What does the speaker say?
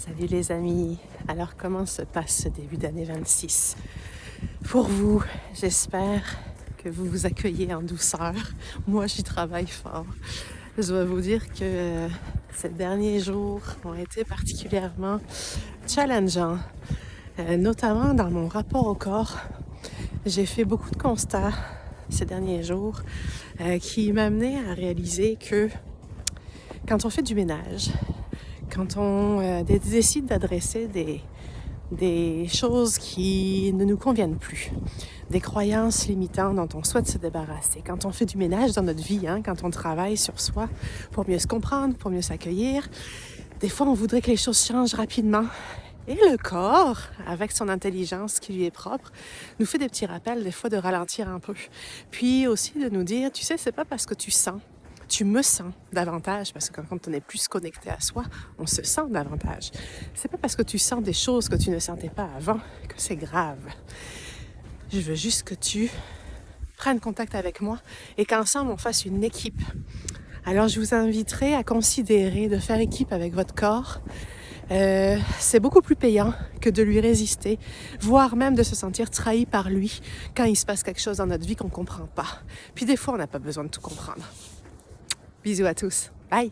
Salut les amis, alors comment se passe ce début d'année 26 pour vous? J'espère que vous vous accueillez en douceur. Moi j'y travaille fort. Je dois vous dire que ces derniers jours ont été particulièrement challengeants, notamment dans mon rapport au corps. J'ai fait beaucoup de constats ces derniers jours qui m'amenaient à réaliser que quand on fait du ménage, quand on décide d'adresser des choses qui ne nous conviennent plus, des croyances limitantes dont on souhaite se débarrasser, quand on fait du ménage dans notre vie, quand on travaille sur soi pour mieux se comprendre, pour mieux s'accueillir, des fois on voudrait que les choses changent rapidement. Et le corps, avec son intelligence qui lui est propre, nous fait des petits rappels des fois de ralentir un peu. Puis aussi de nous dire, tu sais, c'est pas parce que tu me sens davantage, parce que quand on est plus connecté à soi, on se sent davantage. C'est pas parce que tu sens des choses que tu ne sentais pas avant que c'est grave. Je veux juste que tu prennes contact avec moi et qu'ensemble on fasse une équipe. Alors je vous inviterai à considérer de faire équipe avec votre corps. C'est beaucoup plus payant que de lui résister, voire même de se sentir trahi par lui quand il se passe quelque chose dans notre vie qu'on ne comprend pas. Puis des fois, on n'a pas besoin de tout comprendre. Bisous à tous. Bye!